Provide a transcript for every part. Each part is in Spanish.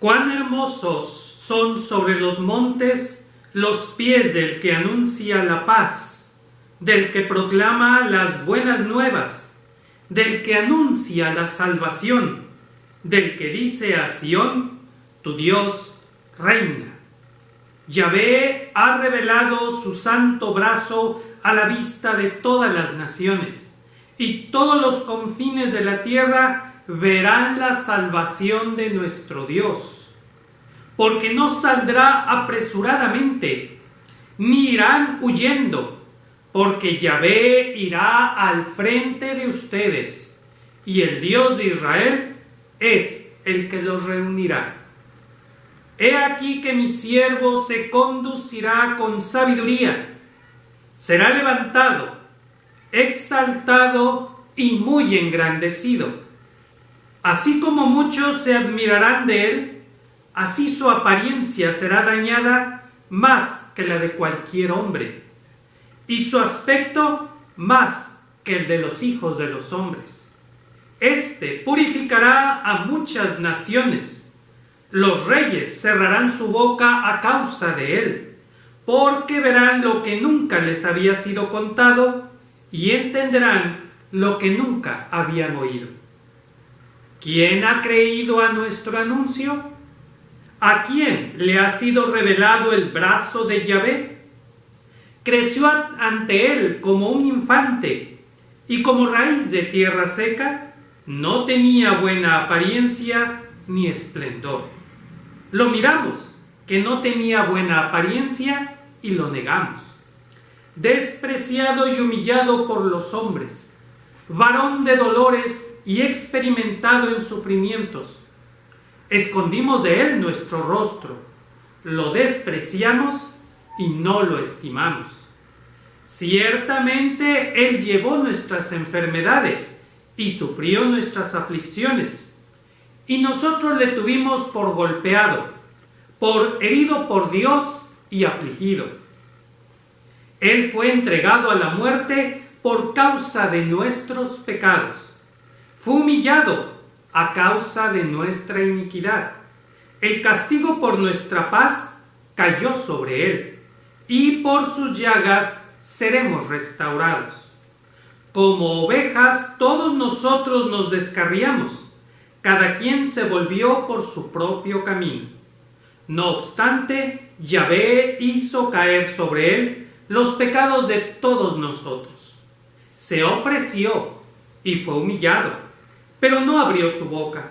Cuán hermosos son sobre los montes los pies del que anuncia la paz, del que proclama las buenas nuevas, del que anuncia la salvación, del que dice a Sión, tu Dios reina. Yahvé ha revelado su santo brazo a la vista de todas las naciones, y todos los confines de la tierra verán la salvación de nuestro Dios. Porque no saldrá apresuradamente, ni irán huyendo, porque Yahvé irá al frente de ustedes, y el Dios de Israel es el que los reunirá. He aquí que mi siervo se conducirá con sabiduría, será levantado, exaltado y muy engrandecido. Así como muchos se admirarán de él, así su apariencia será dañada más que la de cualquier hombre, y su aspecto más que el de los hijos de los hombres. Este purificará a muchas naciones. Los reyes cerrarán su boca a causa de él, porque verán lo que nunca les había sido contado y entenderán lo que nunca habían oído. ¿Quién ha creído a nuestro anuncio? ¿A quién le ha sido revelado el brazo de Yahvé? Creció ante él como un infante, y como raíz de tierra seca, no tenía buena apariencia ni esplendor. Lo miramos, que no tenía buena apariencia, y lo negamos. Despreciado y humillado por los hombres, varón de dolores y experimentado en sufrimientos. Escondimos de él nuestro rostro, lo despreciamos y no lo estimamos. Ciertamente él llevó nuestras enfermedades y sufrió nuestras aflicciones, y nosotros le tuvimos por golpeado, por herido por Dios y afligido. Él fue entregado a la muerte por causa de nuestros pecados. Fue humillado a causa de nuestra iniquidad. El castigo por nuestra paz cayó sobre él, y por sus llagas seremos restaurados. Como ovejas todos nosotros nos descarriamos, cada quien se volvió por su propio camino. No obstante, Yahvé hizo caer sobre él los pecados de todos nosotros. Se ofreció y fue humillado, pero no abrió su boca.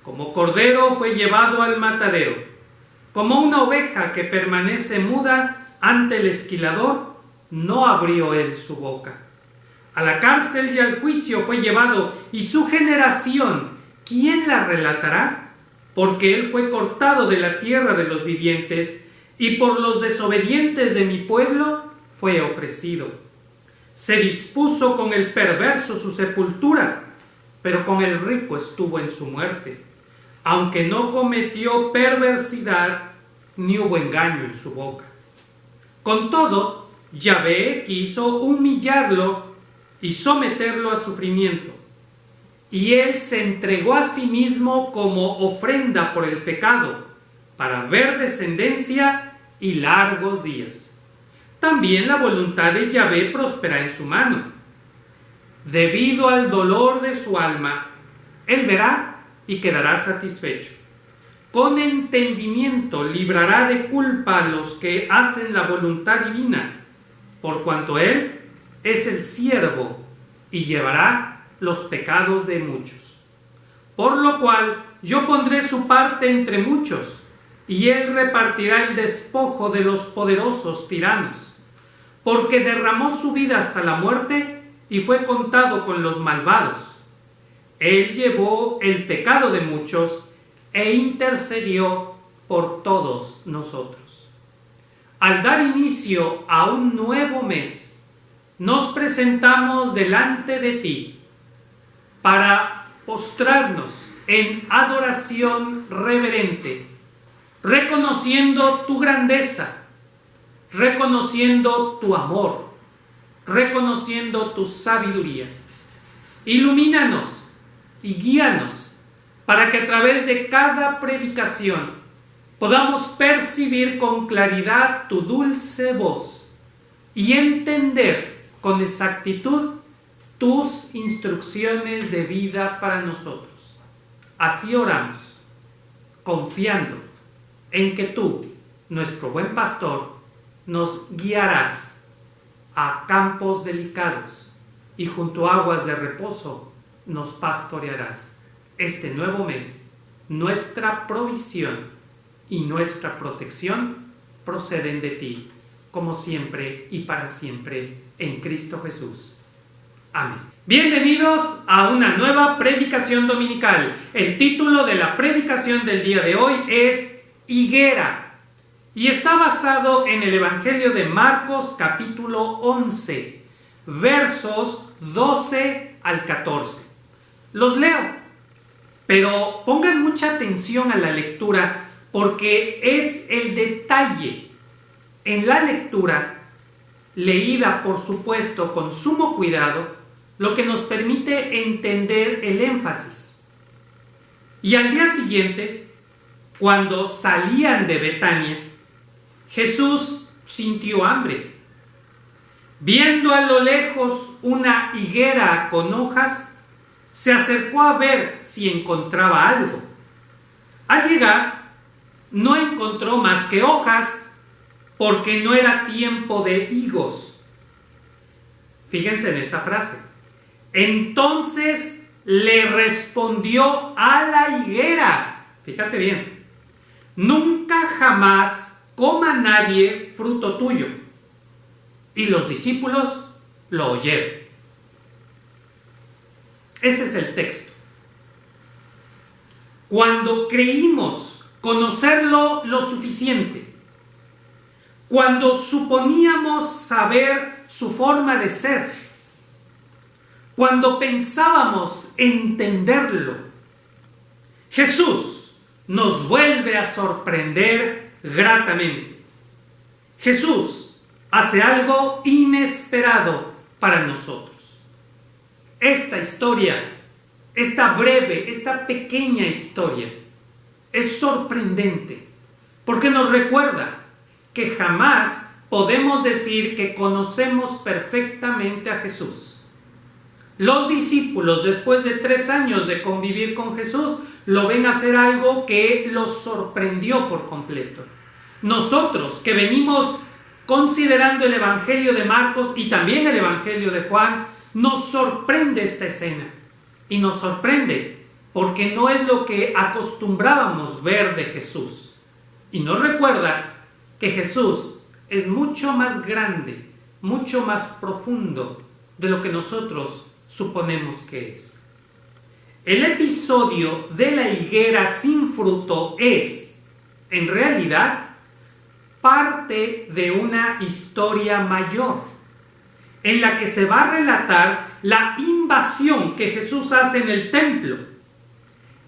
Como cordero fue llevado al matadero. Como una oveja que permanece muda ante el esquilador, no abrió él su boca. A la cárcel y al juicio fue llevado, y su generación, ¿quién la relatará? Porque él fue cortado de la tierra de los vivientes, y por los desobedientes de mi pueblo fue ofrecido. Se dispuso con el perverso su sepultura, pero con el rico estuvo en su muerte, aunque no cometió perversidad ni hubo engaño en su boca. Con todo, Yahvé quiso humillarlo y someterlo a sufrimiento, y él se entregó a sí mismo como ofrenda por el pecado, para ver descendencia y largos días. También la voluntad de Yahvé prospera en su mano. Debido al dolor de su alma, él verá y quedará satisfecho. Con entendimiento librará de culpa a los que hacen la voluntad divina, por cuanto él es el siervo y llevará los pecados de muchos. Por lo cual yo pondré su parte entre muchos, y él repartirá el despojo de los poderosos tiranos, porque derramó su vida hasta la muerte y fue contado con los malvados. Él llevó el pecado de muchos e intercedió por todos nosotros. Al dar inicio a un nuevo mes, nos presentamos delante de ti para postrarnos en adoración reverente, reconociendo tu grandeza, reconociendo tu amor, reconociendo tu sabiduría. Ilumínanos y guíanos para que a través de cada predicación podamos percibir con claridad tu dulce voz y entender con exactitud tus instrucciones de vida para nosotros. Así oramos, confiando en que tú, nuestro buen pastor, nos guiarás a campos delicados y junto a aguas de reposo nos pastorearás. Este nuevo mes, nuestra provisión y nuestra protección proceden de ti, como siempre y para siempre, en Cristo Jesús. Amén. Bienvenidos a una nueva predicación dominical. El título de la predicación del día de hoy es Higuera y está basado en el Evangelio de Marcos capítulo 11, versos 12 al 14. Los leo, pero pongan mucha atención a la lectura porque es el detalle en la lectura, leída por supuesto con sumo cuidado, lo que nos permite entender el énfasis. Y al día siguiente, cuando salían de Betania, Jesús sintió hambre. Viendo a lo lejos una higuera con hojas, se acercó a ver si encontraba algo. Al llegar, no encontró más que hojas, porque no era tiempo de higos. Fíjense en esta frase. Entonces le respondió a la higuera, fíjate bien, nunca jamás coma nadie fruto tuyo. Y los discípulos lo oyeron. Ese es el texto. Cuando creímos conocerlo lo suficiente, cuando suponíamos saber su forma de ser, cuando pensábamos entenderlo, Jesús nos vuelve a sorprender gratamente. Jesús hace algo inesperado para nosotros. Esta historia, esta breve, esta pequeña historia, es sorprendente porque nos recuerda que jamás podemos decir que conocemos perfectamente a Jesús. Los discípulos, después de 3 años de convivir con Jesús, lo ven hacer algo que los sorprendió por completo. Nosotros, que venimos considerando el Evangelio de Marcos y también el Evangelio de Juan, nos sorprende esta escena. Y nos sorprende porque no es lo que acostumbrábamos ver de Jesús. Y nos recuerda que Jesús es mucho más grande, mucho más profundo de lo que nosotros suponemos que es. El episodio de la higuera sin fruto es, en realidad, parte de una historia mayor, en la que se va a relatar la invasión que Jesús hace en el templo.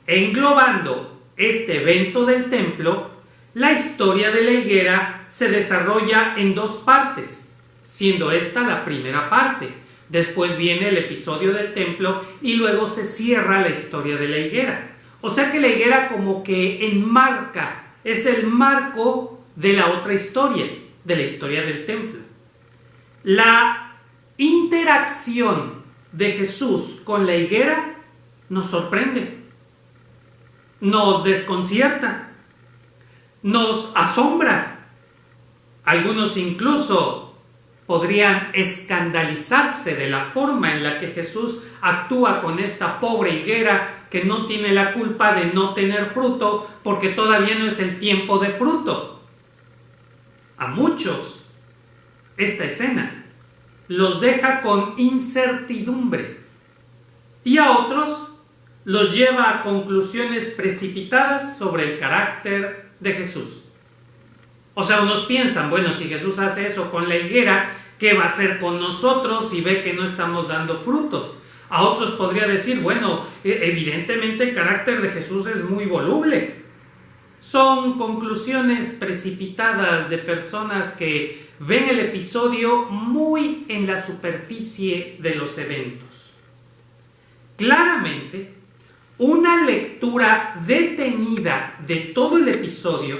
Englobando este evento del templo, la historia de la higuera se desarrolla en 2 partes, siendo esta la primera parte. Después viene el episodio del templo y luego se cierra la historia de la higuera. O sea que la higuera como que enmarca, es el marco de la otra historia, de la historia del templo. La interacción de Jesús con la higuera nos sorprende, nos desconcierta, nos asombra. Algunos incluso podrían escandalizarse de la forma en la que Jesús actúa con esta pobre higuera que no tiene la culpa de no tener fruto porque todavía no es el tiempo de fruto. A muchos esta escena los deja con incertidumbre y a otros los lleva a conclusiones precipitadas sobre el carácter de Jesús. O sea, unos piensan, bueno, si Jesús hace eso con la higuera, ¿qué va a hacer con nosotros si ve que no estamos dando frutos? A otros podría decir, bueno, evidentemente el carácter de Jesús es muy voluble. Son conclusiones precipitadas de personas que ven el episodio muy en la superficie de los eventos. Claramente, Una lectura detenida de todo el episodio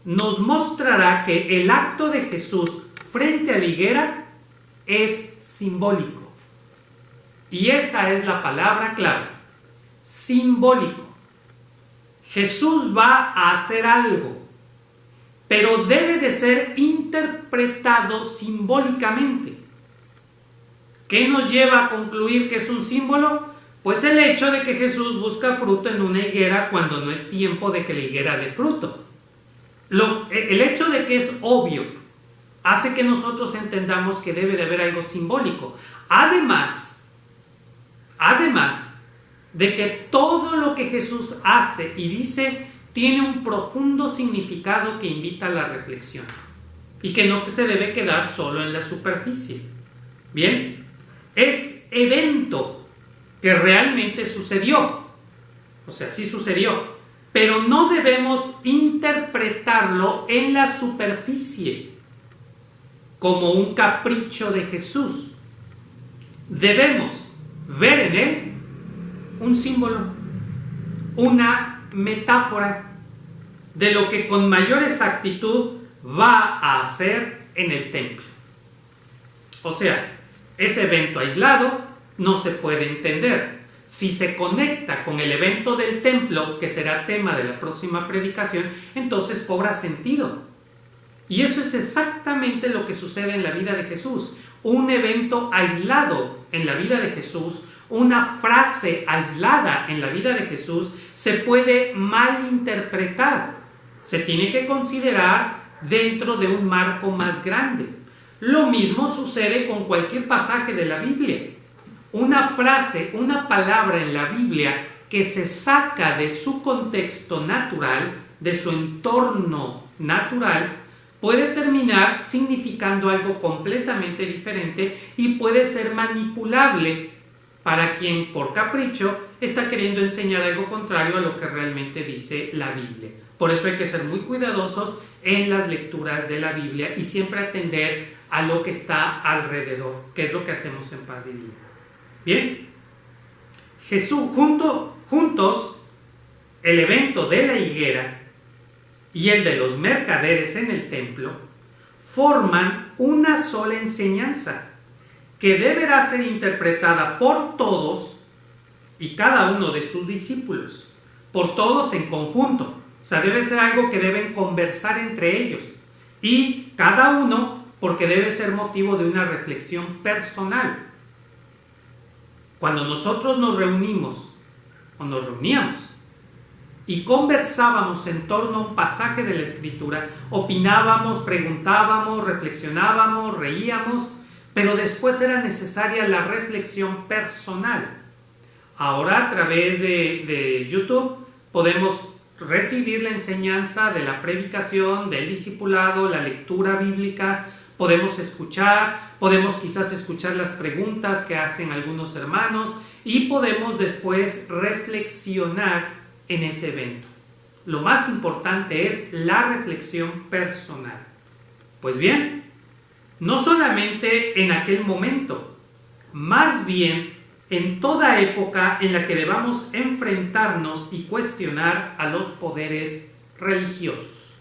nos mostrará que el acto de Jesús frente a la higuera es simbólico. Y esa es la palabra clave, simbólico. Jesús va a hacer algo, pero debe de ser interpretado simbólicamente. ¿Qué nos lleva a concluir que es un símbolo? Pues el hecho de que Jesús busca fruto en una higuera cuando no es tiempo de que la higuera dé fruto. El hecho de que es obvio hace que nosotros entendamos que debe de haber algo simbólico. Además de que todo lo que Jesús hace y dice tiene un profundo significado que invita a la reflexión y que no se debe quedar solo en la superficie. Bien, es evento que realmente sucedió, o sea, sí sucedió, pero no debemos interpretarlo en la superficie como un capricho de Jesús. Debemos ver en él un símbolo, una metáfora de lo que con mayor exactitud va a hacer en el templo. O sea, ese evento aislado no se puede entender. Si se conecta con el evento del templo, que será tema de la próxima predicación, entonces cobra sentido. Y eso es exactamente lo que sucede en la vida de Jesús. Un evento aislado en la vida de Jesús, una frase aislada en la vida de Jesús, se puede malinterpretar. Se tiene que considerar dentro de un marco más grande. Lo mismo sucede con cualquier pasaje de la Biblia. Una frase, una palabra en la Biblia que se saca de su contexto natural, de su entorno natural, puede terminar significando algo completamente diferente y puede ser manipulable para quien por capricho está queriendo enseñar algo contrario a lo que realmente dice la Biblia. Por eso hay que ser muy cuidadosos en las lecturas de la Biblia y siempre atender a lo que está alrededor, que es lo que hacemos en Paz Divina. Bien, Jesús, juntos, el evento de la higuera y el de los mercaderes en el templo forman una sola enseñanza que deberá ser interpretada por todos y cada uno de sus discípulos, por todos en conjunto. O sea, debe ser algo que deben conversar entre ellos y cada uno porque debe ser motivo de una reflexión personal. Cuando nosotros nos reunimos o nos reuníamos y conversábamos en torno a un pasaje de la Escritura, opinábamos, preguntábamos, reflexionábamos, reíamos, pero después era necesaria la reflexión personal. Ahora a través de YouTube podemos recibir la enseñanza de la predicación, del discipulado, la lectura bíblica, podemos escuchar, podemos quizás escuchar las preguntas que hacen algunos hermanos y podemos después reflexionar en ese evento. Lo más importante es la reflexión personal. Pues bien, no solamente en aquel momento, más bien en toda época en la que debamos enfrentarnos y cuestionar a los poderes religiosos.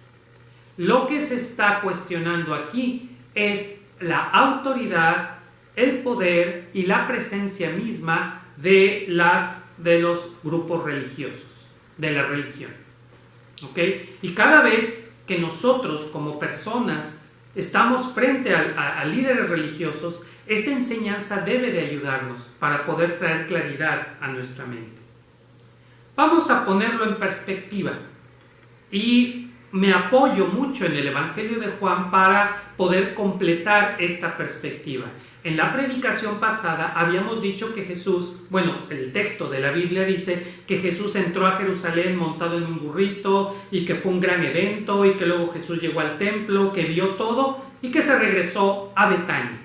Lo que se está cuestionando aquí es la autoridad, el poder y la presencia misma de los grupos religiosos, de la religión. ¿Ok? Y cada vez que nosotros como personas estamos frente a líderes religiosos, esta enseñanza debe de ayudarnos para poder traer claridad a nuestra mente. Vamos a ponerlo en perspectiva y me apoyo mucho en el Evangelio de Juan para poder completar esta perspectiva. En la predicación pasada habíamos dicho que Jesús, el texto de la Biblia dice que Jesús entró a Jerusalén montado en un burrito y que fue un gran evento y que luego Jesús llegó al templo, que vio todo y que se regresó a Betania.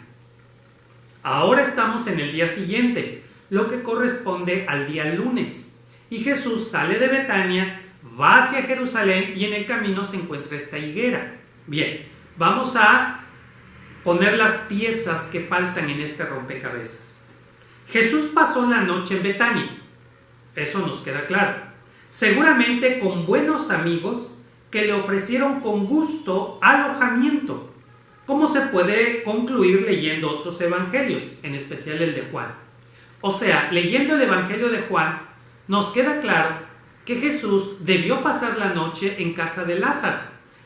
Ahora estamos en el día siguiente, lo que corresponde al día lunes. Y Jesús sale de Betania, va hacia Jerusalén y en el camino se encuentra esta higuera. Bien, vamos a poner las piezas que faltan en este rompecabezas. Jesús pasó la noche en Betania. Eso nos queda claro. Seguramente con buenos amigos que le ofrecieron con gusto alojamiento, como se puede concluir leyendo otros evangelios, en especial el de Juan. O sea, leyendo el evangelio de Juan, nos queda claro que Jesús debió pasar la noche en casa de Lázaro.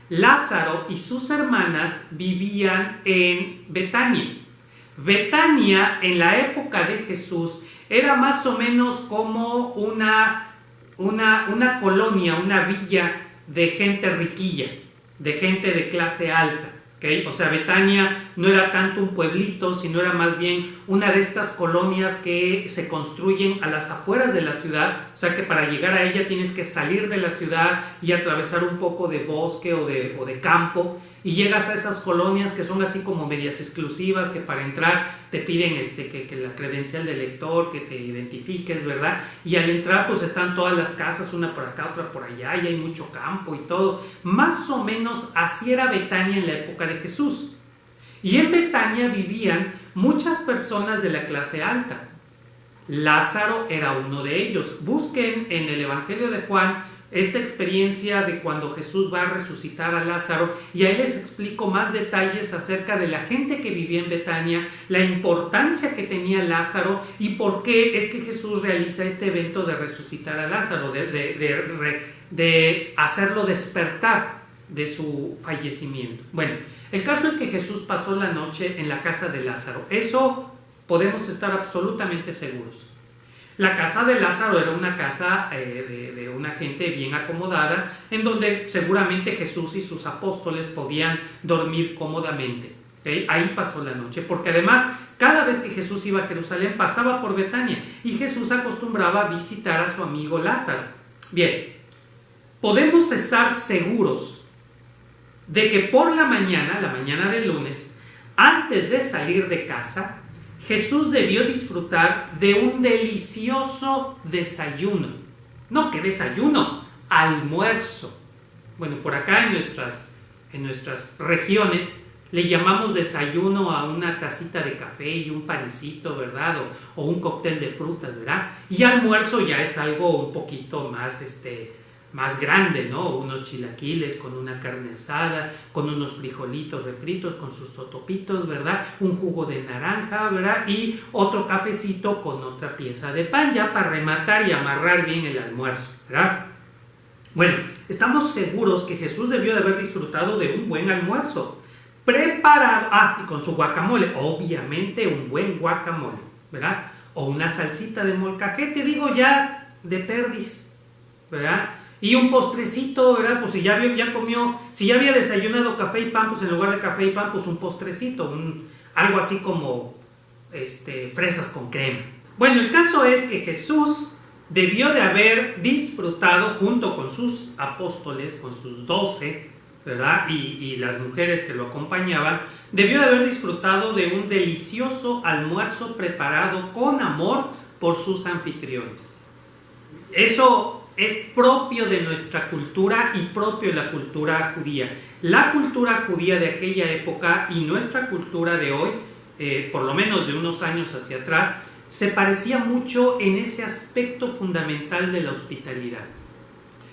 Lázaro y sus hermanas vivían en Betania. Betania, en la época de Jesús, era más o menos como una colonia, una villa de gente riquilla, de gente de clase alta. ¿Okay? O sea, Betania no era tanto un pueblito, sino era más bien una de estas colonias que se construyen a las afueras de la ciudad. O sea que para llegar a ella tienes que salir de la ciudad y atravesar un poco de bosque o de campo, y llegas a esas colonias que son así como medias exclusivas, que para entrar te piden que la credencial de lector, que te identifiques, ¿verdad? Y al entrar pues están todas las casas, una por acá, otra por allá, y hay mucho campo y todo. Más o menos así era Betania en la época de Jesús. Y en Betania vivían muchas personas de la clase alta. Lázaro era uno de ellos. Busquen en el Evangelio de Juan esta experiencia de cuando Jesús va a resucitar a Lázaro, y ahí les explico más detalles acerca de la gente que vivía en Betania, la importancia que tenía Lázaro y por qué es que Jesús realiza este evento de resucitar a Lázaro, de hacerlo despertar de su fallecimiento. Bueno, el caso es que Jesús pasó la noche en la casa de Lázaro. Eso podemos estar absolutamente seguros. La casa de Lázaro era una casa de una gente bien acomodada, en donde seguramente Jesús y sus apóstoles podían dormir cómodamente. ¿Okay? Ahí pasó la noche, porque además cada vez que Jesús iba a Jerusalén pasaba por Betania, y Jesús acostumbraba a visitar a su amigo Lázaro. Bien, podemos estar seguros de que por la mañana del lunes, antes de salir de casa, Jesús debió disfrutar de un delicioso desayuno. No, ¿qué desayuno? Almuerzo. Bueno, por acá en nuestras regiones le llamamos desayuno a una tacita de café y un panecito, ¿verdad? O un cóctel de frutas, ¿verdad? Y almuerzo ya es algo un poquito más grande, ¿no? Unos chilaquiles con una carne asada, con unos frijolitos refritos, con sus totopitos, ¿verdad? Un jugo de naranja, ¿verdad? Y otro cafecito con otra pieza de pan, ya para rematar y amarrar bien el almuerzo, ¿verdad? Bueno, estamos seguros que Jesús debió de haber disfrutado de un buen almuerzo, preparado, y con su guacamole, obviamente un buen guacamole, ¿verdad? O una salsita de molcajete, digo ya de perdiz, ¿verdad? Y un postrecito, ¿verdad? Pues si ya había desayunado café y pan, pues en lugar de café y pan, pues un postrecito, algo así como fresas con crema. Bueno, el caso es que Jesús debió de haber disfrutado junto con sus apóstoles, con sus 12, ¿verdad? Y las mujeres que lo acompañaban, debió de haber disfrutado de un delicioso almuerzo preparado con amor por sus anfitriones. Eso es propio de nuestra cultura y propio de la cultura judía. La cultura judía de aquella época y nuestra cultura de hoy, por lo menos de unos años hacia atrás, se parecía mucho en ese aspecto fundamental de la hospitalidad.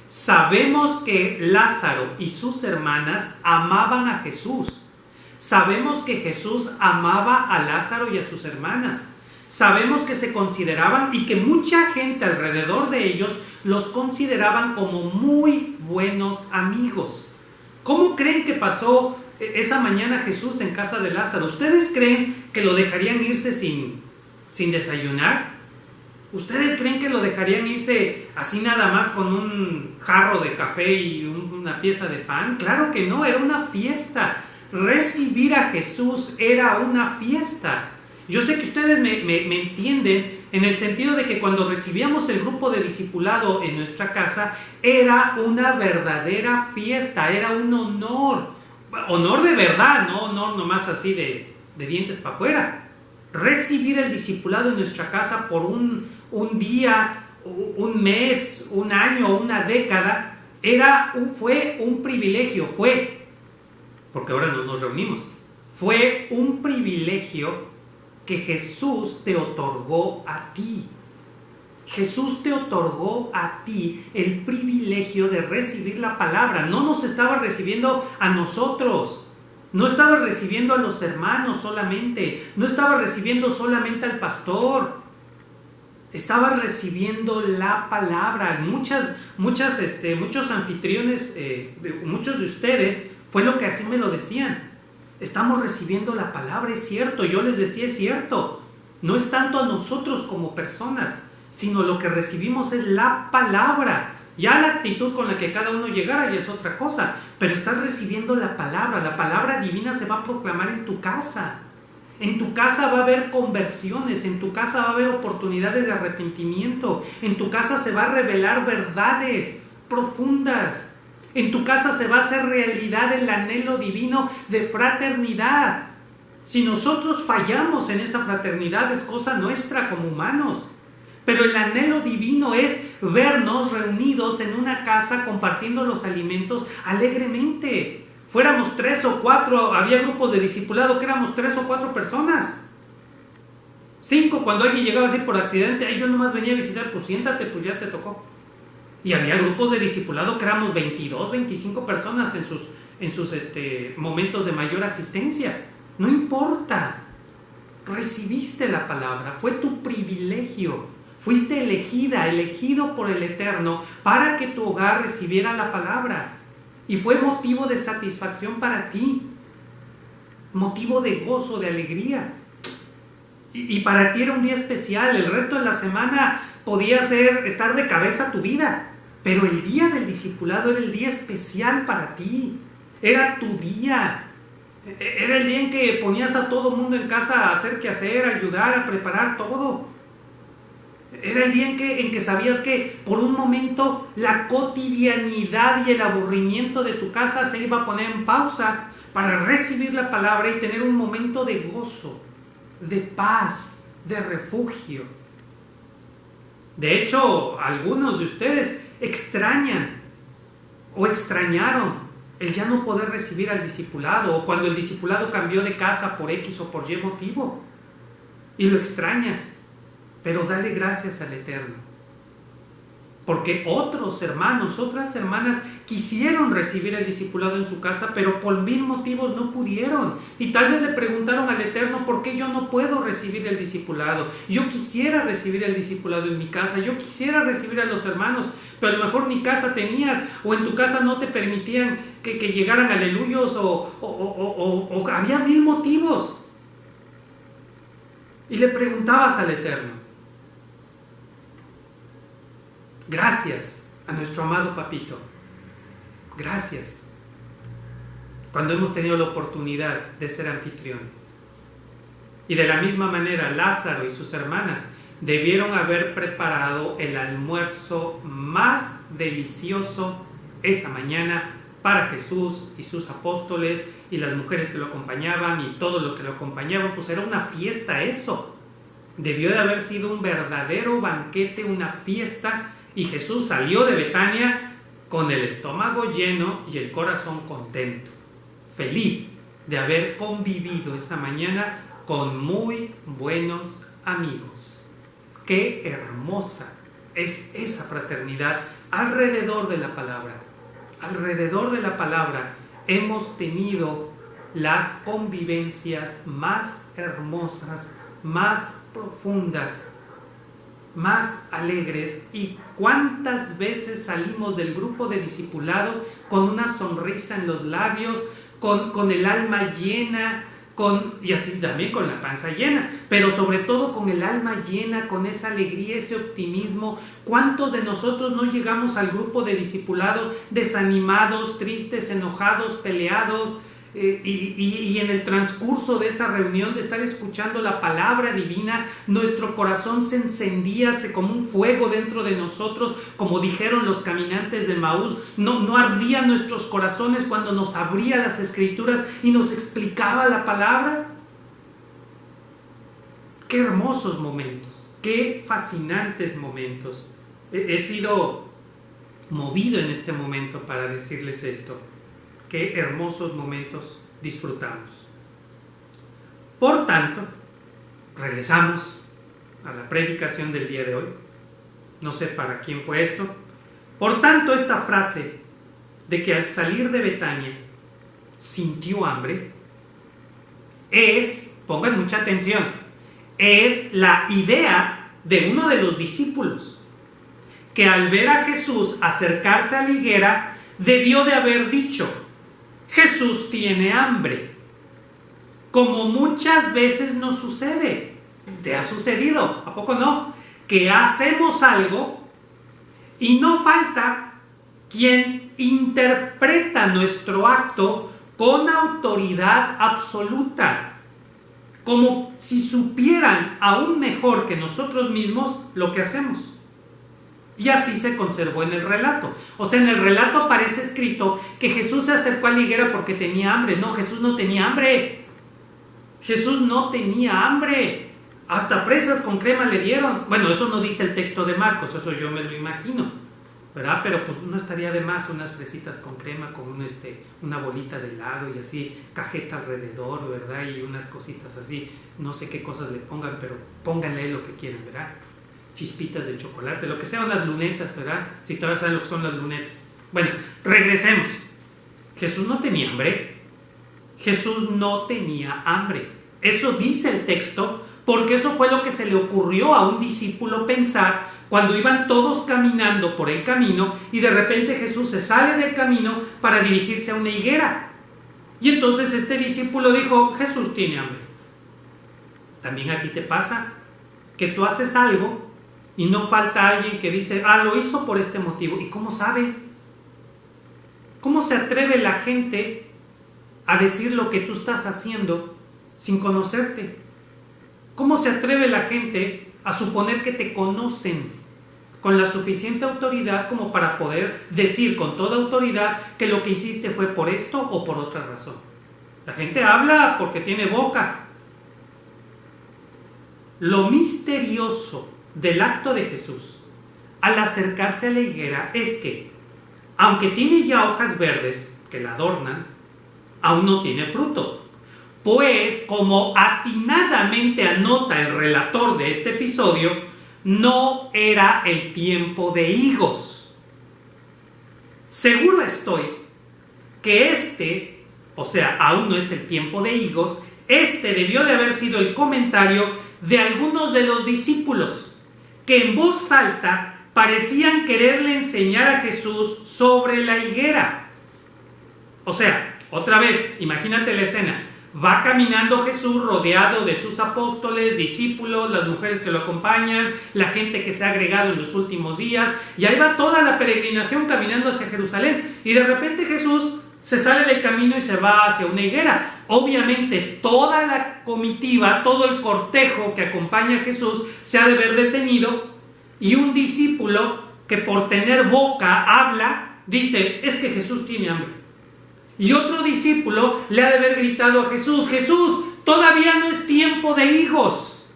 Sabemos que Lázaro y sus hermanas amaban a Jesús. Sabemos que Jesús amaba a Lázaro y a sus hermanas. Sabemos que se consideraban, y que mucha gente alrededor de ellos los consideraban como muy buenos amigos. ¿Cómo creen que pasó esa mañana Jesús en casa de Lázaro? ¿Ustedes creen que lo dejarían irse sin desayunar? ¿Ustedes creen que lo dejarían irse así nada más con un jarro de café y una pieza de pan? Claro que no, era una fiesta. Recibir a Jesús era una fiesta. Yo sé que ustedes me entienden en el sentido de que cuando recibíamos el grupo de discipulado en nuestra casa, era una verdadera fiesta, era un honor de verdad, no honor nomás así de dientes para afuera. Recibir el discipulado en nuestra casa por un día, un mes, un año, una década, fue un privilegio, porque ahora no nos reunimos, fue un privilegio que Jesús te otorgó a ti. Jesús te otorgó a ti el privilegio de recibir la palabra. No nos estaba recibiendo a nosotros. No estaba recibiendo a los hermanos solamente. No estaba recibiendo solamente al pastor. Estaba recibiendo la palabra. Muchos anfitriones, muchos de ustedes, fue lo que así me lo decían. Estamos recibiendo la palabra, es cierto. Yo les decía, es cierto. No es tanto a nosotros como personas, sino lo que recibimos es la palabra. Ya la actitud con la que cada uno llegara ya es otra cosa, pero estás recibiendo la palabra divina se va a proclamar en tu casa. En tu casa va a haber conversiones, en tu casa va a haber oportunidades de arrepentimiento, en tu casa se va a revelar verdades profundas, en tu casa se va a hacer realidad el anhelo divino de fraternidad. Si nosotros fallamos en esa fraternidad es cosa nuestra como humanos. Pero el anhelo divino es vernos reunidos en una casa compartiendo los alimentos alegremente. Fuéramos 3 o 4, había grupos de discipulado que éramos 3 o 4 personas. 5, cuando alguien llegaba así por accidente, ahí yo nomás venía a visitar, pues siéntate, pues ya te tocó. Y había grupos de discipulado que éramos 22, 25 personas en sus momentos de mayor asistencia. No importa, recibiste la palabra, fue tu privilegio. Fuiste elegido por el Eterno para que tu hogar recibiera la palabra. Y fue motivo de satisfacción para ti. Motivo de gozo, de alegría. Y para ti era un día especial. El resto de la semana podía estar de cabeza tu vida. Pero el día del discipulado era el día especial para ti. Era tu día. Era el día en que ponías a todo mundo en casa a hacer qué hacer, a ayudar, a preparar todo. Era el día en que sabías que por un momento la cotidianidad y el aburrimiento de tu casa se iba a poner en pausa para recibir la palabra y tener un momento de gozo, de paz, de refugio. De hecho, algunos de ustedes extrañan o extrañaron el ya no poder recibir al discipulado, o cuando el discipulado cambió de casa por X o por Y motivo, y lo extrañas. Pero dale gracias al Eterno, porque otros hermanos, otras hermanas quisieron recibir el discipulado en su casa, pero por 1000 motivos no pudieron. Y tal vez le preguntaron al Eterno, ¿por qué yo no puedo recibir el discipulado? Yo quisiera recibir el discipulado en mi casa, yo quisiera recibir a los hermanos, pero a lo mejor ni casa tenías, o en tu casa no te permitían que llegaran aleluyos, o había 1000 motivos. Y le preguntabas al Eterno. Gracias a nuestro amado papito. Gracias. Cuando hemos tenido la oportunidad de ser anfitriones. Y de la misma manera, Lázaro y sus hermanas debieron haber preparado el almuerzo más delicioso esa mañana para Jesús y sus apóstoles y las mujeres que lo acompañaban y todo lo que lo acompañaban. Pues era una fiesta eso. Debió de haber sido un verdadero banquete, una fiesta. Y Jesús salió de Betania con el estómago lleno y el corazón contento, feliz de haber convivido esa mañana con muy buenos amigos. Qué hermosa es esa fraternidad alrededor de la palabra. Alrededor de la palabra hemos tenido las convivencias más hermosas, más profundas, más alegres. Y cuántas veces salimos del grupo de discipulado con una sonrisa en los labios, con el alma llena, y así también con la panza llena, pero sobre todo con el alma llena, con esa alegría, ese optimismo. ¿Cuántos de nosotros no llegamos al grupo de discipulado desanimados, tristes, enojados, peleados? Y en el transcurso de esa reunión, de estar escuchando la palabra divina, nuestro corazón se encendía como un fuego dentro de nosotros, como dijeron los caminantes de Maús. No ardían nuestros corazones cuando nos abría las escrituras y nos explicaba la palabra. Qué hermosos momentos, qué fascinantes momentos. He sido movido en este momento para decirles esto. Qué hermosos momentos disfrutamos. Por tanto, regresamos a la predicación del día de hoy. No sé para quién fue esto. Por tanto, esta frase de que al salir de Betania sintió hambre es, pongan mucha atención, es la idea de uno de los discípulos, que al ver a Jesús acercarse a la higuera, debió de haber dicho: Jesús tiene hambre. Como muchas veces nos sucede. ¿Te ha sucedido? ¿A poco no? Que hacemos algo y no falta quien interpreta nuestro acto con autoridad absoluta, como si supieran aún mejor que nosotros mismos lo que hacemos. Y así se conservó en el relato. O sea, en el relato aparece escrito que Jesús se acercó a la higuera porque tenía hambre. No, Jesús no tenía hambre. Jesús no tenía hambre. Hasta fresas con crema le dieron. Bueno, eso no dice el texto de Marcos, eso yo me lo imagino, ¿verdad? Pero pues no estaría de más unas fresitas con crema, con una bolita de helado y así, cajeta alrededor, ¿verdad? Y unas cositas así, no sé qué cosas le pongan, pero pónganle lo que quieran, ¿verdad? Chispitas de chocolate, lo que sea, unas lunetas, ¿verdad? Si todavía saben lo que son las lunetas. Bueno, regresemos. Jesús no tenía hambre. Jesús no tenía hambre. Eso dice el texto, porque eso fue lo que se le ocurrió a un discípulo pensar cuando iban todos caminando por el camino y de repente Jesús se sale del camino para dirigirse a una higuera. Y entonces este discípulo dijo: Jesús tiene hambre. También a ti te pasa que tú haces algo y no falta alguien que dice: lo hizo por este motivo. ¿Y cómo sabe? ¿Cómo se atreve la gente a decir lo que tú estás haciendo sin conocerte? ¿Cómo se atreve la gente a suponer que te conocen con la suficiente autoridad como para poder decir con toda autoridad que lo que hiciste fue por esto o por otra razón? La gente habla porque tiene boca. Lo misterioso del acto de Jesús al acercarse a la higuera es que, aunque tiene ya hojas verdes que la adornan, aún no tiene fruto. Pues, como atinadamente anota el relator de este episodio, no era el tiempo de higos. Seguro estoy que aún no es el tiempo de higos. Debió de haber sido el comentario de algunos de los discípulos que en voz alta parecían quererle enseñar a Jesús sobre la higuera. O sea, otra vez, imagínate la escena. Va caminando Jesús rodeado de sus apóstoles, discípulos, las mujeres que lo acompañan, la gente que se ha agregado en los últimos días, y ahí va toda la peregrinación caminando hacia Jerusalén, y de repente Jesús se sale del camino y se va hacia una higuera. Obviamente toda la comitiva, todo el cortejo que acompaña a Jesús se ha de ver detenido, y un discípulo que por tener boca habla, dice: es que Jesús tiene hambre. Y otro discípulo le ha de haber gritado a Jesús: Jesús, todavía no es tiempo de higos.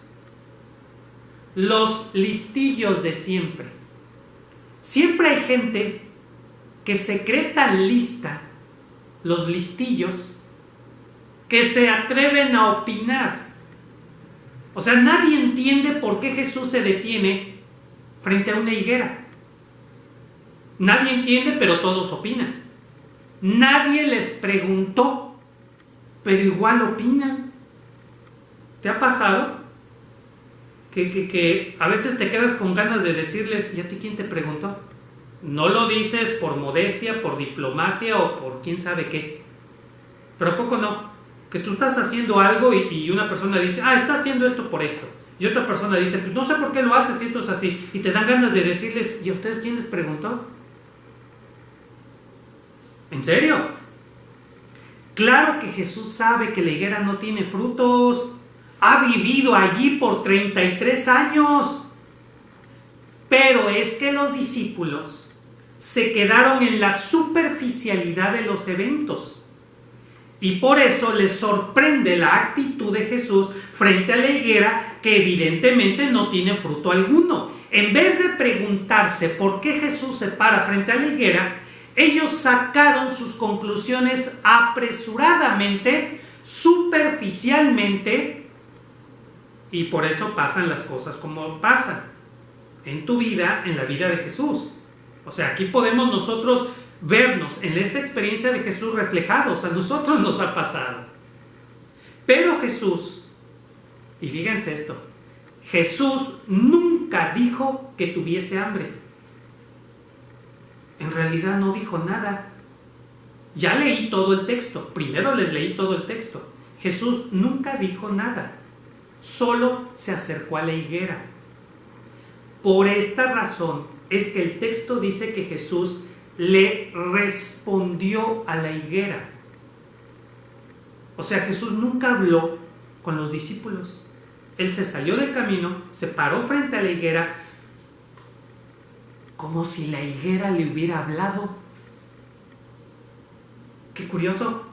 Los listillos de siempre. Siempre hay gente que se cree tan lista, los listillos, que se atreven a opinar. O sea, nadie entiende por qué Jesús se detiene frente a una higuera. Nadie entiende, pero todos opinan. Nadie les preguntó, pero igual opinan. ¿Te ha pasado? Que a veces te quedas con ganas de decirles: ¿y a ti quién te preguntó? No lo dices por modestia, por diplomacia o por quién sabe qué. Pero ¿a poco no? Que tú estás haciendo algo y una persona dice: está haciendo esto por esto. Y otra persona dice: pues no sé por qué lo haces, y esto es así. Y te dan ganas de decirles: ¿y a ustedes quién les preguntó? ¿En serio? Claro que Jesús sabe que la higuera no tiene frutos. Ha vivido allí por 33 años. Pero es que los discípulos se quedaron en la superficialidad de los eventos. Y por eso les sorprende la actitud de Jesús frente a la higuera, que evidentemente no tiene fruto alguno. En vez de preguntarse por qué Jesús se para frente a la higuera, ellos sacaron sus conclusiones apresuradamente, superficialmente, y por eso pasan las cosas como pasan. en tu vida, en la vida de Jesús. O sea, aquí podemos nosotros vernos en esta experiencia de Jesús reflejados. A nosotros nos ha pasado. Pero Jesús, y fíjense esto, Jesús nunca dijo que tuviese hambre. En realidad no dijo nada. Ya leí todo el texto. Primero les leí todo el texto. Jesús nunca dijo nada. Solo se acercó a la higuera. Por esta razón es que el texto dice que Jesús le respondió a la higuera. O sea, Jesús nunca habló con los discípulos. Él se salió del camino, se paró frente a la higuera, como si la higuera le hubiera hablado. Qué curioso,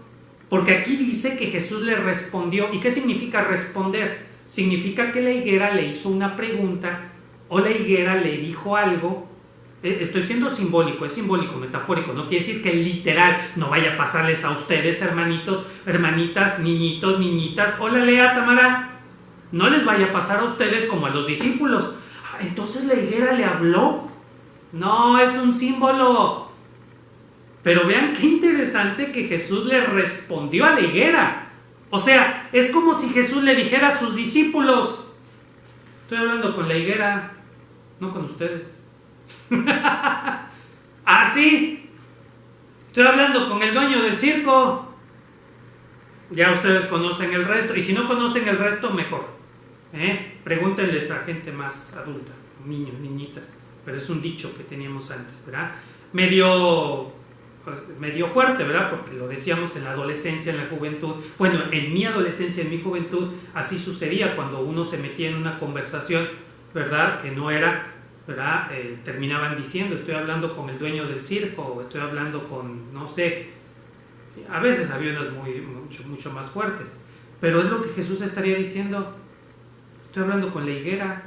porque aquí dice que Jesús le respondió. ¿Y qué significa responder? Significa que la higuera le hizo una pregunta o la higuera le dijo algo. Estoy siendo simbólico, es simbólico, metafórico, no quiere decir que literal no vaya a pasarles a ustedes, hermanitos, hermanitas, niñitos, niñitas. Hola, Lea, Tamara. No les vaya a pasar a ustedes como a los discípulos. Entonces la higuera le habló. No, es un símbolo. Pero vean qué interesante que Jesús le respondió a la higuera. O sea, es como si Jesús le dijera a sus discípulos: estoy hablando con la higuera, no con ustedes. Ah, sí, estoy hablando con el dueño del circo. Ya ustedes conocen el resto, y si no conocen el resto, mejor. Pregúntenles a gente más adulta, niños, niñitas. Pero es un dicho que teníamos antes, ¿verdad? Medio fuerte, ¿verdad? Porque lo decíamos en la adolescencia, en la juventud. Bueno, en mi adolescencia, en mi juventud, así sucedía cuando uno se metía en una conversación, ¿verdad? Que no era, ¿verdad? Terminaban diciendo: estoy hablando con el dueño del circo, o estoy hablando con, no sé. A veces había unas mucho más fuertes. Pero es lo que Jesús estaría diciendo: estoy hablando con la higuera.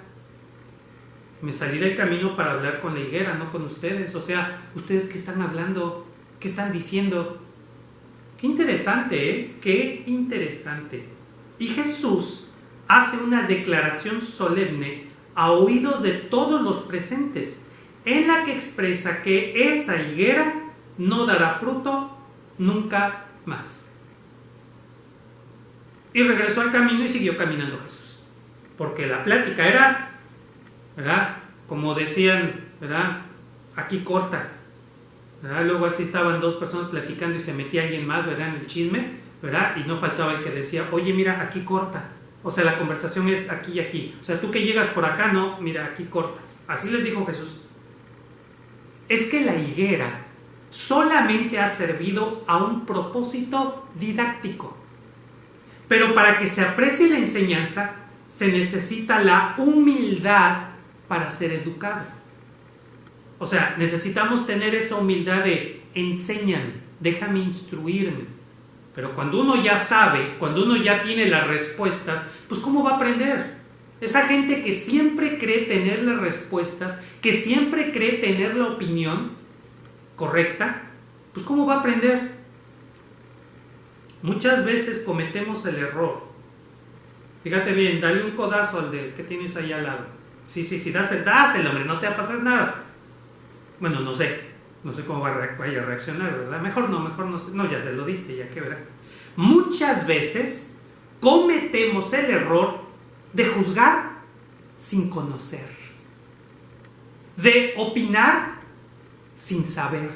Me salí del camino para hablar con la higuera, no con ustedes. O sea, ¿ustedes qué están hablando? ¿Qué están diciendo? Qué interesante, ¿eh? Qué interesante. Y Jesús hace una declaración solemne a oídos de todos los presentes, en la que expresa que esa higuera no dará fruto nunca más. Y regresó al camino y siguió caminando Jesús. Porque la plática era, ¿verdad? Como decían, ¿verdad? Aquí corta, ¿verdad? Luego así estaban dos personas platicando y se metía alguien más, ¿verdad? En el chisme, ¿verdad? Y no faltaba el que decía: oye, mira, aquí corta. O sea, la conversación es aquí y aquí. O sea, tú que llegas por acá, no, mira, aquí corta. Así les dijo Jesús. Es que la higuera solamente ha servido a un propósito didáctico. Pero para que se aprecie la enseñanza, se necesita la humildad para ser educado. O sea, necesitamos tener esa humildad de: enséñame, déjame instruirme. Pero cuando uno ya sabe, cuando uno ya tiene las respuestas, pues ¿cómo va a aprender? Esa gente que siempre cree tener las respuestas, que siempre cree tener la opinión correcta, pues ¿cómo va a aprender? Muchas veces cometemos el error. Fíjate bien, dale un codazo al que tienes ahí al lado. Sí, dáselo, hombre, no te va a pasar nada. Bueno, no sé cómo vaya a reaccionar, ¿verdad? Mejor no sé. No, ya se lo diste, ya que verá. Muchas veces cometemos el error de juzgar sin conocer, de opinar sin saber,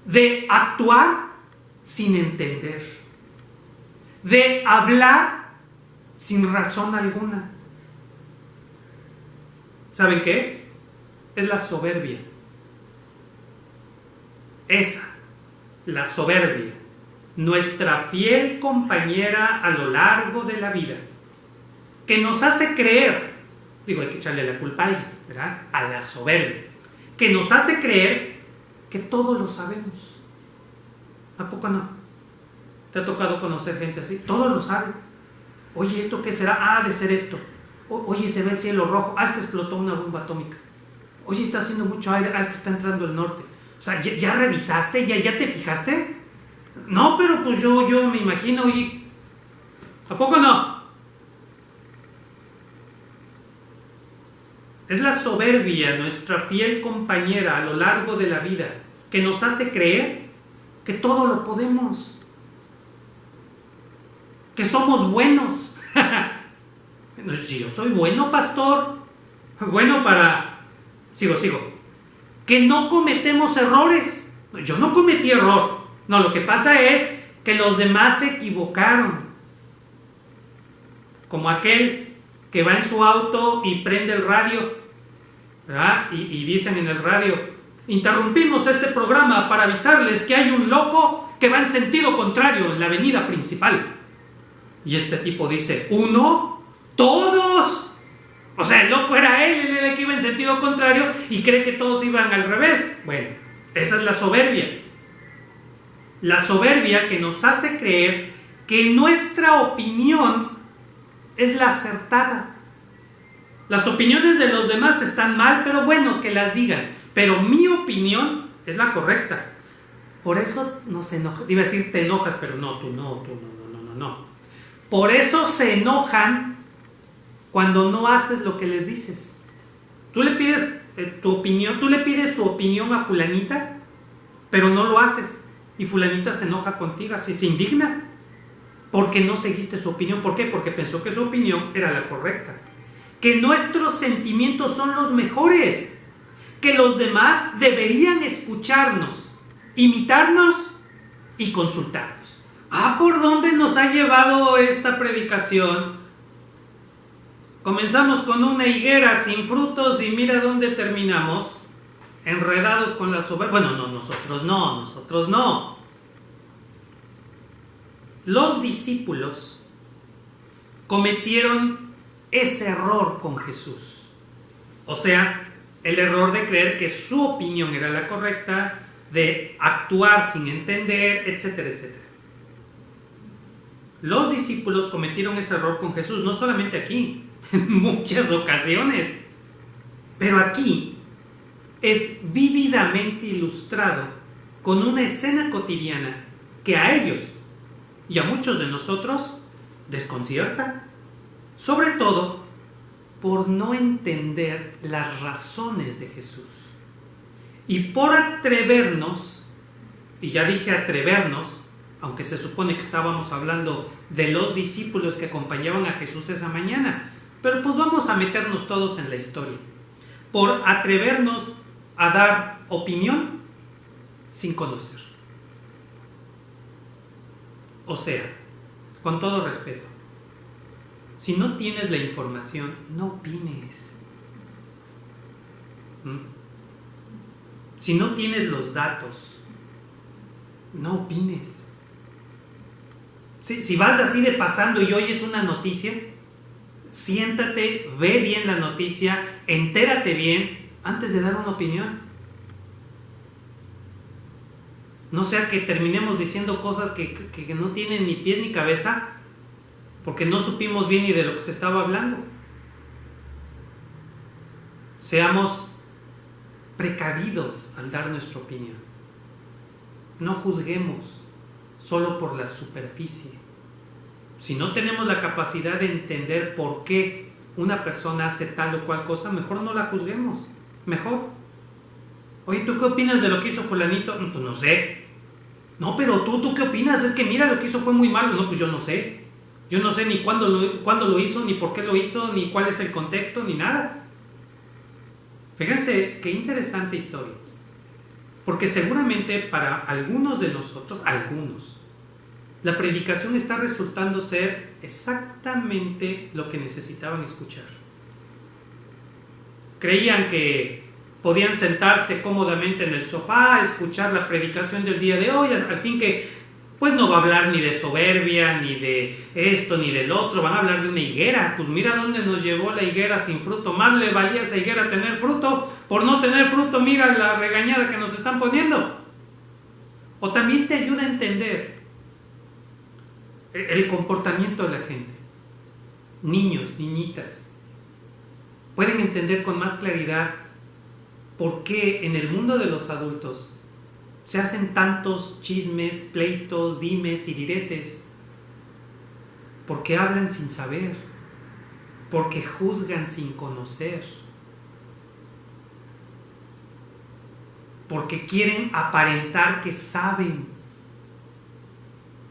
de actuar sin entender, de hablar sin razón alguna. ¿Saben qué es? Es la soberbia. Esa, la soberbia, nuestra fiel compañera a lo largo de la vida, que nos hace creer, hay que echarle la culpa a alguien, ¿verdad? A la soberbia, que nos hace creer que todo lo sabemos. ¿A poco no? ¿Te ha tocado conocer gente así? Todo lo sabe. Oye, ¿esto qué será? Ah, de ser esto. Oye, se ve el cielo rojo. Ah, es que explotó una bomba atómica. Oye, está haciendo mucho aire. Ah, es que está entrando el norte. O sea, ¿ya revisaste? ¿Ya te fijaste? No, pero pues yo me imagino. Oye, ¿a poco no? Es la soberbia, nuestra fiel compañera a lo largo de la vida, que nos hace creer que todo lo podemos, que somos buenos. Si yo soy bueno, pastor, bueno para... Sigo. Que no cometemos errores. Yo no cometí error. No, lo que pasa es que los demás se equivocaron. Como aquel que va en su auto y prende el radio, ¿verdad? Y dicen en el radio: interrumpimos este programa para avisarles que hay un loco que va en sentido contrario en la avenida principal. Y este tipo dice: ¿uno? ¿Todos? O sea, el loco era él era el que iba en sentido contrario y cree que todos iban al revés. Bueno, esa es la soberbia. La soberbia que nos hace creer que nuestra opinión es la acertada. Las opiniones de los demás están mal, pero bueno, que las digan. Pero mi opinión es la correcta. Por eso no se enoja. Iba a decir te enojas, pero no, tú no. Por eso se enojan cuando no haces lo que les dices. Tú le pides tu opinión, tú le pides su opinión a fulanita, pero no lo haces. Y fulanita se enoja contigo, así se indigna, porque no seguiste su opinión. ¿Por qué? Porque pensó que su opinión era la correcta. Que nuestros sentimientos son los mejores, que los demás deberían escucharnos, imitarnos y consultarnos. ¿Por dónde nos ha llevado esta predicación? Comenzamos con una higuera sin frutos y mira dónde terminamos, enredados con la soberbia. Bueno, no, nosotros no. Los discípulos cometieron ese error con Jesús. O sea, el error de creer que su opinión era la correcta, de actuar sin entender, etcétera, etcétera. Los discípulos cometieron ese error con Jesús, no solamente aquí, en muchas ocasiones. Pero aquí es vívidamente ilustrado con una escena cotidiana que a ellos y a muchos de nosotros desconcierta, sobre todo por no entender las razones de Jesús y por atrevernos, y ya dije atrevernos, aunque se supone que estábamos hablando de los discípulos que acompañaban a Jesús esa mañana, pero pues vamos a meternos todos en la historia, por atrevernos a dar opinión sin conocer. O sea, con todo respeto, si no tienes la información, no opines. Si no tienes los datos, no opines. Si vas así de pasando y oyes una noticia, siéntate, ve bien la noticia, entérate bien antes de dar una opinión. No sea que terminemos diciendo cosas que no tienen ni pies ni cabeza, porque no supimos bien ni de lo que se estaba hablando. Seamos precavidos al dar nuestra opinión. No juzguemos solo por la superficie. Si no tenemos la capacidad de entender por qué una persona hace tal o cual cosa, mejor no la juzguemos. Mejor. Oye, ¿tú qué opinas de lo que hizo fulanito? Pues no sé. No, pero ¿tú qué opinas? Es que mira, lo que hizo fue muy malo. No, pues yo no sé. Yo no sé ni cuándo lo hizo, ni por qué lo hizo, ni cuál es el contexto, ni nada. Fíjense qué interesante historia. Porque seguramente para algunos de nosotros, la predicación está resultando ser exactamente lo que necesitaban escuchar. Creían que podían sentarse cómodamente en el sofá, escuchar la predicación del día de hoy, al fin que pues no va a hablar ni de soberbia, ni de esto, ni del otro, van a hablar de una higuera. Pues mira dónde nos llevó la higuera sin fruto. Más le valía a esa higuera tener fruto. Por no tener fruto, mira la regañada que nos están poniendo. O también te ayuda a entender el comportamiento de la gente. Niños, niñitas, pueden entender con más claridad por qué en el mundo de los adultos se hacen tantos chismes, pleitos, dimes y diretes. Porque hablan sin saber, porque juzgan sin conocer, porque quieren aparentar que saben.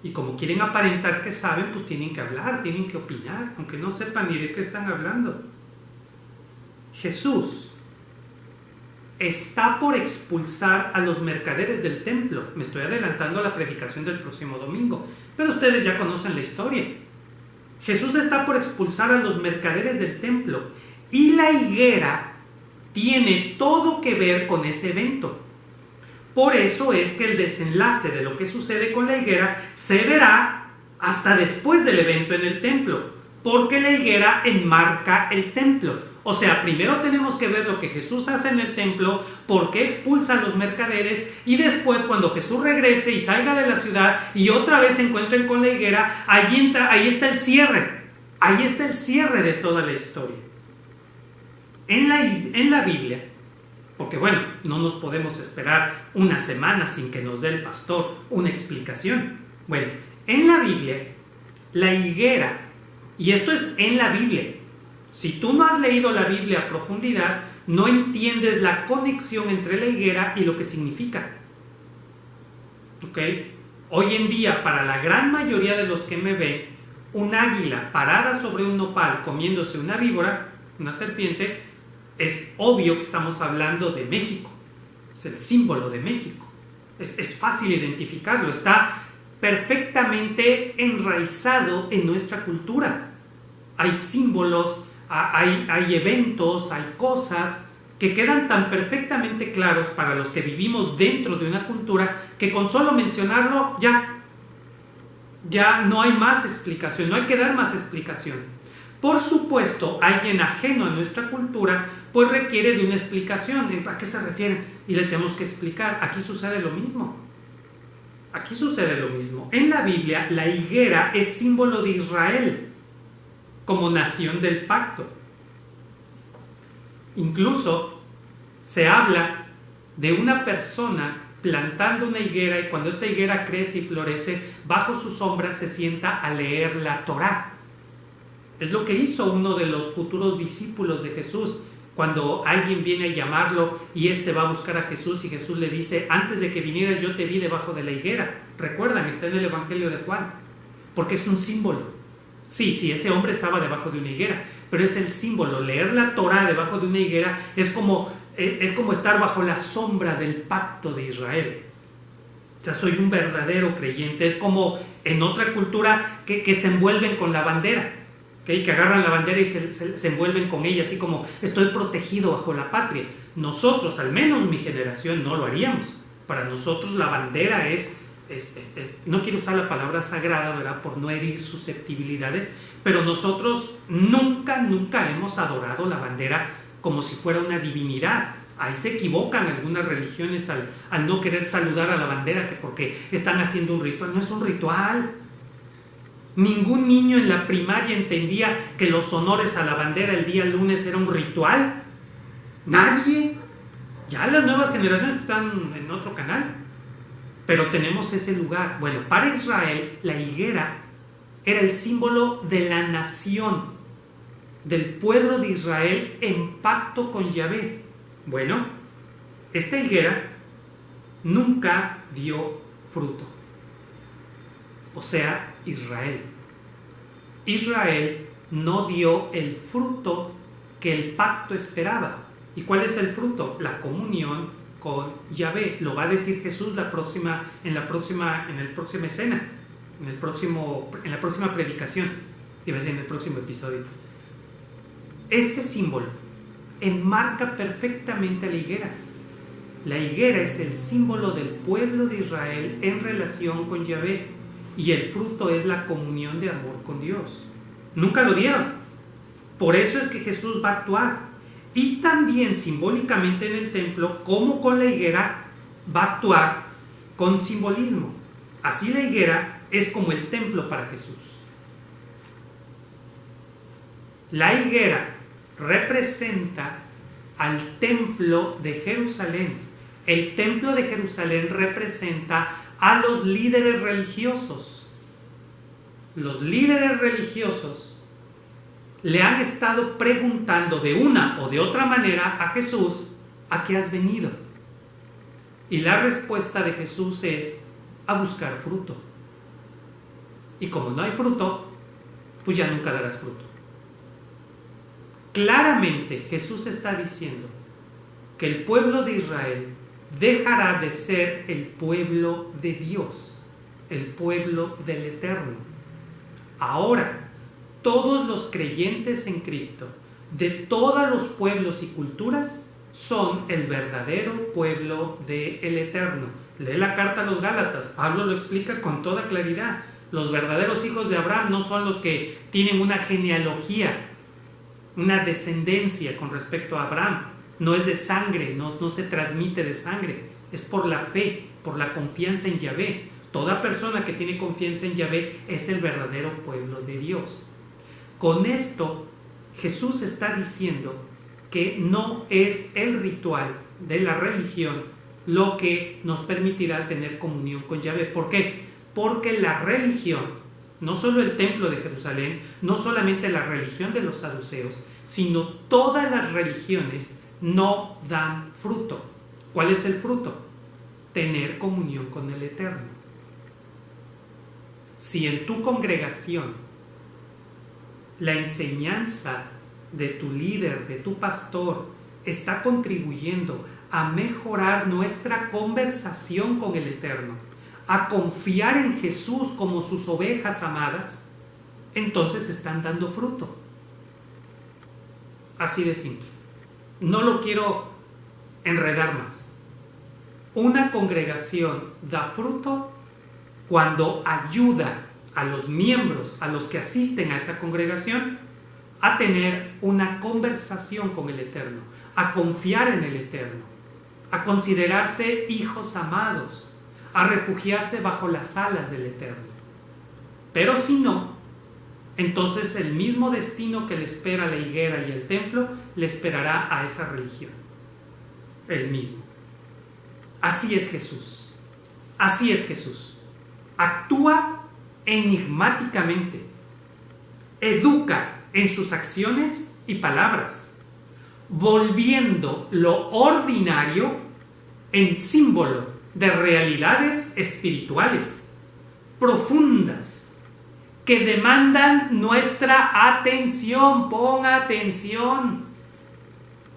Y como quieren aparentar que saben, pues tienen que hablar, tienen que opinar, aunque no sepan ni de qué están hablando. Jesús está por expulsar a los mercaderes del templo. Me estoy adelantando a la predicación del próximo domingo, pero ustedes ya conocen la historia. Jesús está por expulsar a los mercaderes del templo y la higuera tiene todo que ver con ese evento. Por eso es que el desenlace de lo que sucede con la higuera se verá hasta después del evento en el templo, porque la higuera enmarca el templo. O sea, primero tenemos que ver lo que Jesús hace en el templo, por qué expulsa a los mercaderes, y después cuando Jesús regrese y salga de la ciudad y otra vez se encuentren con la higuera, ahí está el cierre. Ahí está el cierre de toda la historia. En la Biblia, porque bueno, no nos podemos esperar una semana sin que nos dé el pastor una explicación. Bueno, en la Biblia, la higuera, y esto es en la Biblia, si tú no has leído la Biblia a profundidad, no entiendes la conexión entre la higuera y lo que significa. ¿Ok? Hoy en día, para la gran mayoría de los que me ven, un águila parada sobre un nopal comiéndose una víbora, una serpiente, es obvio que estamos hablando de México. Es el símbolo de México. Es fácil identificarlo. Está perfectamente enraizado en nuestra cultura. Hay símbolos, hay eventos, hay cosas que quedan tan perfectamente claros para los que vivimos dentro de una cultura que con solo mencionarlo ya no hay más explicación, no hay que dar más explicación. Por supuesto, alguien ajeno a nuestra cultura pues requiere de una explicación. ¿A qué se refieren? Y le tenemos que explicar. Aquí sucede lo mismo. Aquí sucede lo mismo. En la Biblia, la higuera es símbolo de Israel como nación del pacto. Incluso se habla de una persona plantando una higuera, y cuando esta higuera crece y florece, bajo su sombra se sienta a leer la Torá. Es lo que hizo uno de los futuros discípulos de Jesús, cuando alguien viene a llamarlo y este va a buscar a Jesús y Jesús le dice: antes de que vinieras yo te vi debajo de la higuera. Recuerdan, está en el Evangelio de Juan, porque es un símbolo. Sí, ese hombre estaba debajo de una higuera, pero es el símbolo. Leer la Torá debajo de una higuera es como estar bajo la sombra del pacto de Israel. O sea, soy un verdadero creyente. Es como en otra cultura que se envuelven con la bandera, ¿okay? Que agarran la bandera y se envuelven con ella, así como estoy protegido bajo la patria. Nosotros, al menos mi generación, no lo haríamos. Para nosotros la bandera no quiero usar la palabra sagrada, ¿verdad?, por no herir susceptibilidades, pero nosotros nunca hemos adorado la bandera como si fuera una divinidad. Ahí se equivocan algunas religiones al no querer saludar a la bandera, que porque están haciendo un ritual. No es un ritual. Ningún niño en la primaria entendía que los honores a la bandera el día lunes era un ritual. Nadie. Ya las nuevas generaciones están en otro canal. Pero tenemos ese lugar. Bueno, para Israel la higuera era el símbolo de la nación, del pueblo de Israel en pacto con Yahvé. Bueno, esta higuera nunca dio fruto. O sea, Israel no dio el fruto que el pacto esperaba. ¿Y cuál es el fruto? La comunión con Yahvé. Lo va a decir Jesús en la próxima escena, en la próxima predicación, iba a decir en el próximo episodio. Este símbolo enmarca perfectamente a la higuera. La higuera es el símbolo del pueblo de Israel en relación con Yahvé, y el fruto es la comunión de amor con Dios. Nunca lo dieron. Por eso es que Jesús va a actuar. Y también simbólicamente en el templo, como con la higuera, va a actuar con simbolismo. Así la higuera es como el templo para Jesús. La higuera representa al templo de Jerusalén. El templo de Jerusalén representa a los líderes religiosos. Los líderes religiosos le han estado preguntando de una o de otra manera a Jesús: ¿a qué has venido? Y la respuesta de Jesús es a buscar fruto. Y como no hay fruto, pues ya nunca darás fruto. Claramente Jesús está diciendo que el pueblo de Israel dejará de ser el pueblo de Dios, el pueblo del Eterno. Ahora, todos los creyentes en Cristo, de todos los pueblos y culturas, son el verdadero pueblo del Eterno. Lee la carta a los Gálatas, Pablo lo explica con toda claridad. Los verdaderos hijos de Abraham no son los que tienen una genealogía, una descendencia con respecto a Abraham. No es de sangre, no se transmite de sangre, es por la fe, por la confianza en Yahvé. Toda persona que tiene confianza en Yahvé es el verdadero pueblo de Dios. Con esto, Jesús está diciendo que no es el ritual de la religión lo que nos permitirá tener comunión con Yahvé. ¿Por qué? Porque la religión, no solo el templo de Jerusalén, no solamente la religión de los saduceos, sino todas las religiones no dan fruto. ¿Cuál es el fruto? Tener comunión con el Eterno. Si en tu congregación la enseñanza de tu líder, de tu pastor, está contribuyendo a mejorar nuestra conversación con el Eterno, a confiar en Jesús como sus ovejas amadas, entonces están dando fruto. Así de simple. No lo quiero enredar más. Una congregación da fruto cuando ayuda a los miembros, a los que asisten a esa congregación, a tener una conversación con el Eterno, a confiar en el Eterno, a considerarse hijos amados, a refugiarse bajo las alas del Eterno. Pero si no, entonces el mismo destino que le espera a la higuera y el templo, le esperará a esa religión. El mismo. Así es Jesús. Así es Jesús. Actúa enigmáticamente. Educa en sus acciones y palabras, volviendo lo ordinario en símbolo de realidades espirituales profundas que demandan nuestra atención. Ponga atención.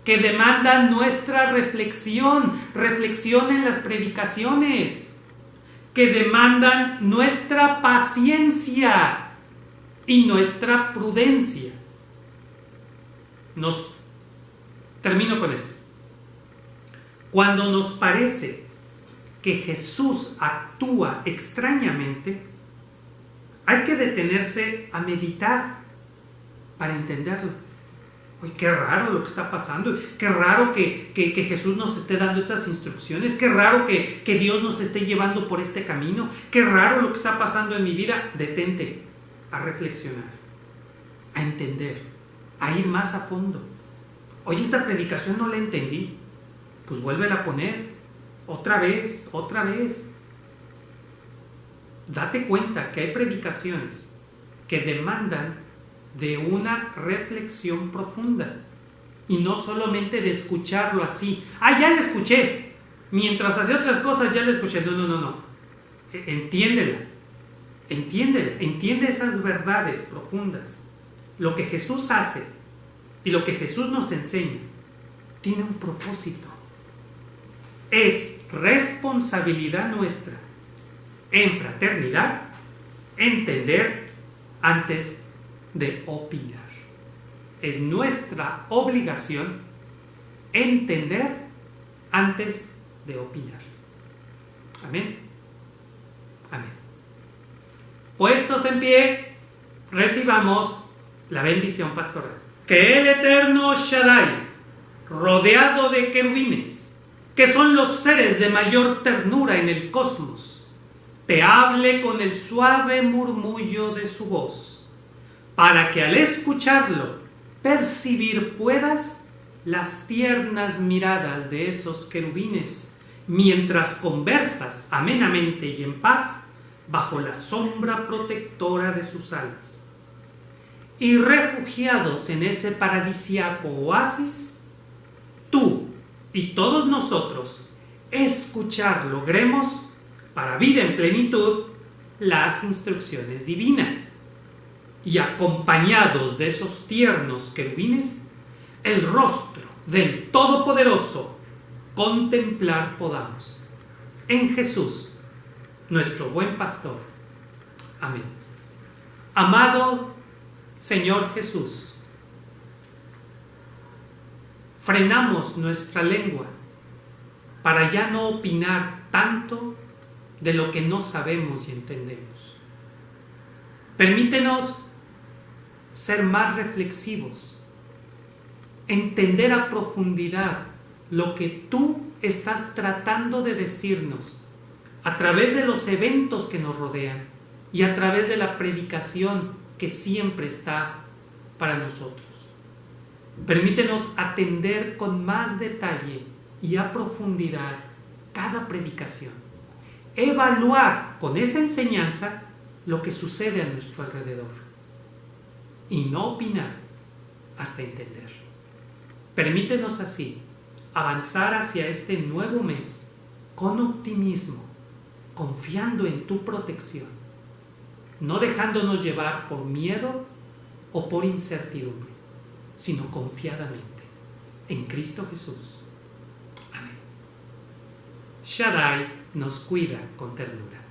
Que demandan nuestra reflexión. Reflexión en las predicaciones. Que demandan nuestra paciencia y nuestra prudencia. Termino con esto. Cuando nos parece que Jesús actúa extrañamente, hay que detenerse a meditar para entenderlo. Uy, qué raro lo que está pasando, qué raro que Jesús nos esté dando estas instrucciones, qué raro que Dios nos esté llevando por este camino, qué raro lo que está pasando en mi vida. Detente a reflexionar, a entender, a ir más a fondo. Oye, esta predicación no la entendí, pues vuélvela a poner otra vez. Date cuenta que hay predicaciones que demandan de una reflexión profunda y no solamente de escucharlo así. Ya la escuché, mientras hacía otras cosas ya la escuché. No. Entiéndela, entiende esas verdades profundas. Lo que Jesús hace y lo que Jesús nos enseña tiene un propósito. Es responsabilidad nuestra en fraternidad entender antes de opinar. Es nuestra obligación entender antes de opinar. Amén. Amén. Puestos en pie, recibamos la bendición pastoral. Que el eterno Shaddai, rodeado de querubines, que son los seres de mayor ternura en el cosmos, te hable con el suave murmullo de su voz, para que al escucharlo percibir puedas las tiernas miradas de esos querubines, mientras conversas amenamente y en paz bajo la sombra protectora de sus alas. Y refugiados en ese paradisíaco oasis, tú y todos nosotros escuchar logremos, para vida en plenitud, las instrucciones divinas. Y acompañados de esos tiernos querubines, el rostro del Todopoderoso contemplar podamos. En Jesús, nuestro buen pastor. Amén. Amado Señor Jesús, frenamos nuestra lengua para ya no opinar tanto de lo que no sabemos y entendemos. Permítenos ser más reflexivos, entender a profundidad lo que tú estás tratando de decirnos a través de los eventos que nos rodean y a través de la predicación que siempre está para nosotros. Permítenos atender con más detalle y a profundidad cada predicación, evaluar con esa enseñanza lo que sucede a nuestro alrededor y no opinar hasta entender. Permítenos así avanzar hacia este nuevo mes con optimismo, confiando en tu protección, no dejándonos llevar por miedo o por incertidumbre, sino confiadamente en Cristo Jesús. Amén. Shaddai nos cuida con ternura.